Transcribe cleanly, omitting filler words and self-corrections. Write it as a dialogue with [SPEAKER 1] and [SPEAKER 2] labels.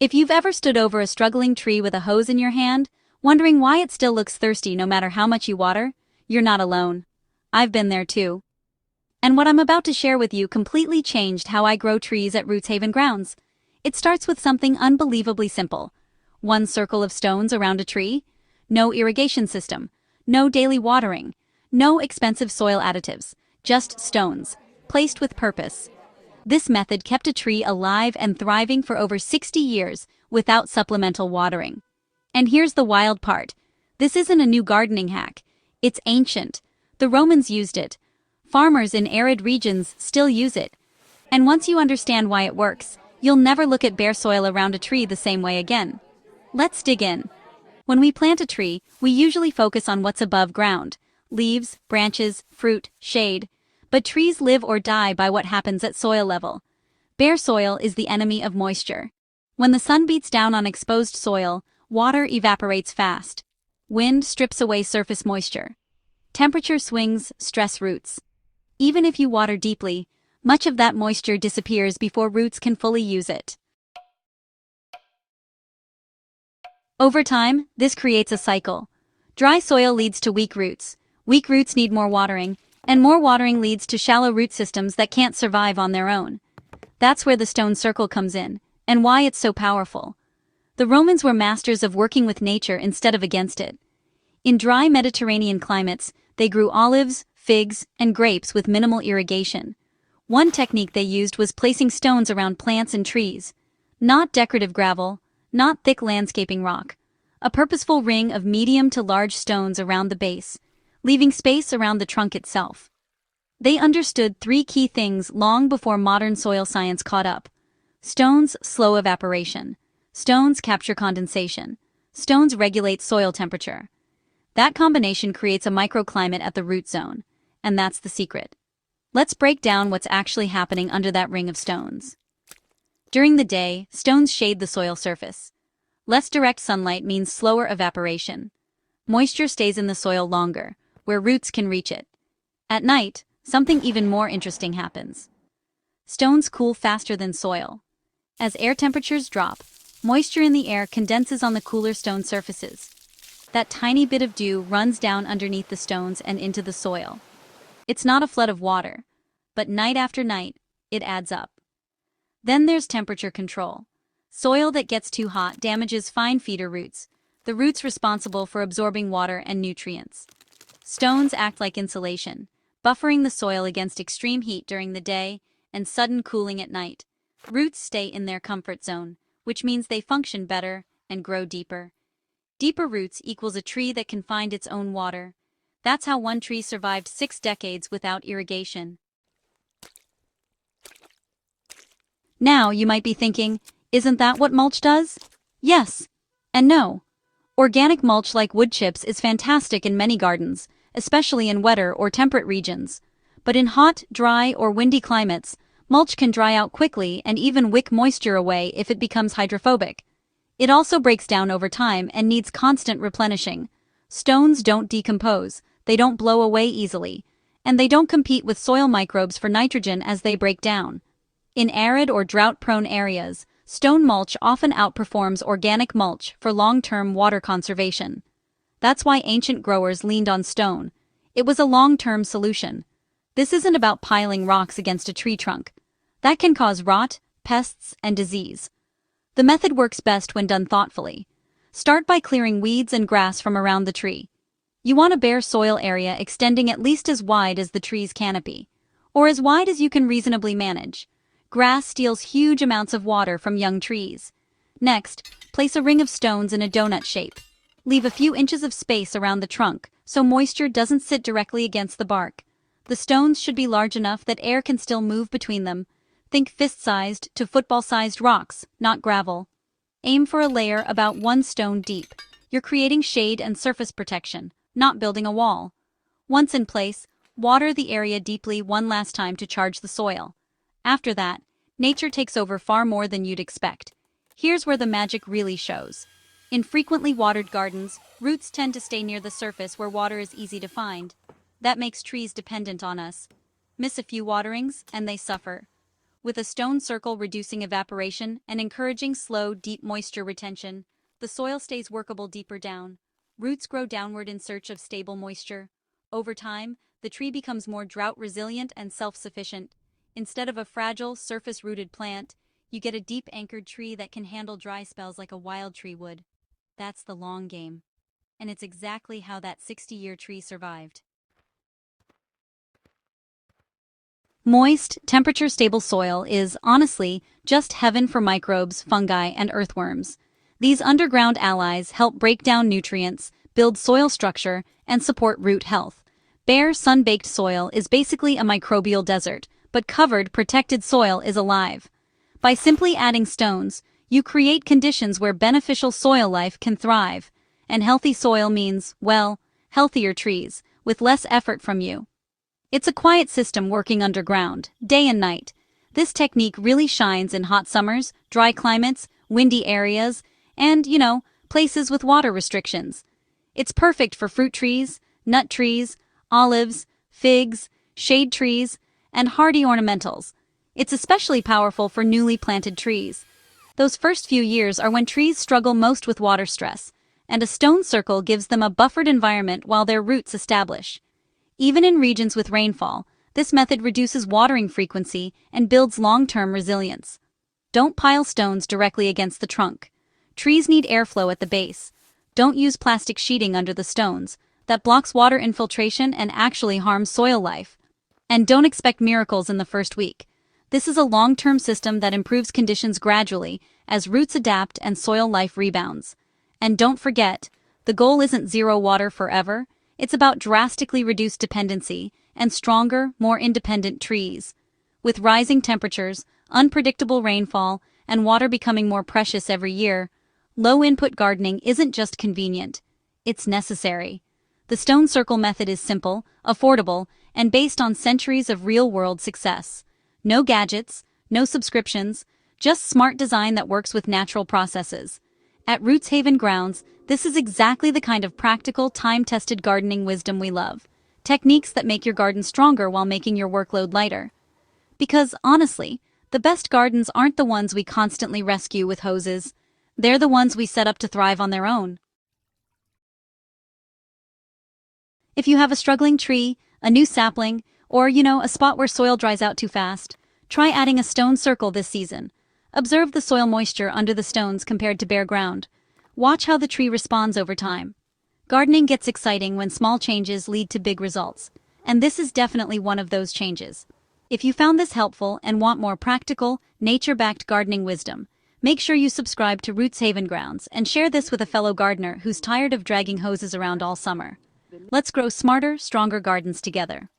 [SPEAKER 1] If you've ever stood over a struggling tree with a hose in your hand, wondering why it still looks thirsty no matter how much you water, you're not alone. I've been there too. And what I'm about to share with you completely changed how I grow trees at Rootshaven Grounds. It starts with something unbelievably simple. One circle of stones around a tree, no irrigation system, no daily watering, no expensive soil additives, just stones, placed with purpose. This method kept a tree alive and thriving for over 60 years without supplemental watering. And here's the wild part. This isn't a new gardening hack. It's ancient. The Romans used it. Farmers in arid regions still use it. And once you understand why it works, you'll never look at bare soil around a tree the same way again. Let's dig in. When we plant a tree, we usually focus on what's above ground: leaves, branches, fruit, shade. But trees live or die by what happens at soil level. Bare soil is the enemy of moisture. When the sun beats down on exposed soil, water evaporates fast. Wind strips away surface moisture. Temperature swings stress roots. Even if you water deeply, much of that moisture disappears before roots can fully use it. Over time, this creates a cycle. Dry soil leads to weak roots. Weak roots need more watering, and more watering leads to shallow root systems that can't survive on their own. That's where the stone circle comes in, and why it's so powerful. The Romans were masters of working with nature instead of against it. In dry Mediterranean climates, they grew olives, figs, and grapes with minimal irrigation. One technique they used was placing stones around plants and trees. Not decorative gravel, not thick landscaping rock. A purposeful ring of medium to large stones around the base, leaving space around the trunk itself. They understood three key things long before modern soil science caught up. Stones slow evaporation. Stones capture condensation. Stones regulate soil temperature. That combination creates a microclimate at the root zone, and that's the secret. Let's break down what's actually happening under that ring of stones. During the day, stones shade the soil surface. Less direct sunlight means slower evaporation. Moisture stays in the soil longer, where roots can reach it. At night, something even more interesting happens. Stones cool faster than soil. As air temperatures drop, moisture in the air condenses on the cooler stone surfaces. That tiny bit of dew runs down underneath the stones and into the soil. It's not a flood of water, but night after night, it adds up. Then there's temperature control. Soil that gets too hot damages fine feeder roots, the roots responsible for absorbing water and nutrients. Stones act like insulation, buffering the soil against extreme heat during the day and sudden cooling at night. Roots stay in their comfort zone, which means they function better and grow deeper. Deeper roots equals a tree that can find its own water. That's how one tree survived 6 decades without irrigation. Now you might be thinking, isn't that what mulch does? Yes and no. Organic mulch like wood chips is fantastic in many gardens, especially in wetter or temperate regions. But in hot, dry, or windy climates, mulch can dry out quickly and even wick moisture away if it becomes hydrophobic. It also breaks down over time and needs constant replenishing. Stones don't decompose, they don't blow away easily, and they don't compete with soil microbes for nitrogen as they break down. In arid or drought-prone areas, stone mulch often outperforms organic mulch for long-term water conservation. That's why ancient growers leaned on stone. It was a long-term solution. This isn't about piling rocks against a tree trunk. That can cause rot, pests, and disease. The method works best when done thoughtfully. Start by clearing weeds and grass from around the tree. You want a bare soil area extending at least as wide as the tree's canopy, or as wide as you can reasonably manage. Grass steals huge amounts of water from young trees. Next, place a ring of stones in a donut shape. Leave a few inches of space around the trunk so moisture doesn't sit directly against the bark. The stones should be large enough that air can still move between them. Think fist-sized to football-sized rocks, not gravel. Aim for a layer about 1 stone deep. You're creating shade and surface protection, not building a wall. Once in place, water the area deeply one last time to charge the soil. After that, nature takes over far more than you'd expect. Here's where the magic really shows. In frequently watered gardens, roots tend to stay near the surface where water is easy to find. That makes trees dependent on us. Miss a few waterings, and they suffer. with a stone circle reducing evaporation and encouraging slow, deep moisture retention. The soil stays workable deeper down. Roots grow downward in search of stable moisture. Over time, the tree becomes more drought-resilient and self-sufficient. Instead of a fragile, surface-rooted plant, you get a deep-anchored tree that can handle dry spells like a wild tree would. That's the long game. And it's exactly how that 60-year tree survived. Moist, temperature-stable soil is, honestly, just heaven for microbes, fungi, and earthworms. These underground allies help break down nutrients, build soil structure, and support root health. Bare, sun-baked soil is basically a microbial desert, but covered, protected soil is alive. By simply adding stones, you create conditions where beneficial soil life can thrive. And healthy soil means, well, healthier trees, with less effort from you. It's a quiet system working underground, day and night. This technique really shines in hot summers, dry climates, windy areas, and, places with water restrictions. It's perfect for fruit trees, nut trees, olives, figs, shade trees, and hardy ornamentals. It's especially powerful for newly planted trees. Those first few years are when trees struggle most with water stress, and a stone circle gives them a buffered environment while their roots establish. Even in regions with rainfall, this method reduces watering frequency and builds long-term resilience. Don't pile stones directly against the trunk. Trees need airflow at the base. Don't use plastic sheeting under the stones. That blocks water infiltration and actually harms soil life. And don't expect miracles in the first week. This is a long-term system that improves conditions gradually as roots adapt and soil life rebounds. And don't forget, the goal isn't zero water forever. It's about drastically reduced dependency and stronger, more independent trees. With rising temperatures, unpredictable rainfall, and water becoming more precious every year, low-input gardening isn't just convenient, it's necessary. The stone circle method is simple, affordable, and based on centuries of real-world success. No gadgets, no subscriptions, just smart design that works with natural processes. At Rootshaven Grounds, this is exactly the kind of practical, time-tested gardening wisdom we love. Techniques that make your garden stronger while making your workload lighter. Because, honestly, the best gardens aren't the ones we constantly rescue with hoses. They're the ones we set up to thrive on their own. If you have a struggling tree, a new sapling, or, a spot where soil dries out too fast, try adding a stone circle this season. Observe the soil moisture under the stones compared to bare ground. Watch how the tree responds over time. Gardening gets exciting when small changes lead to big results, and this is definitely one of those changes. If you found this helpful and want more practical, nature-backed gardening wisdom, make sure you subscribe to Rootshaven Grounds and share this with a fellow gardener who's tired of dragging hoses around all summer. Let's grow smarter, stronger gardens together.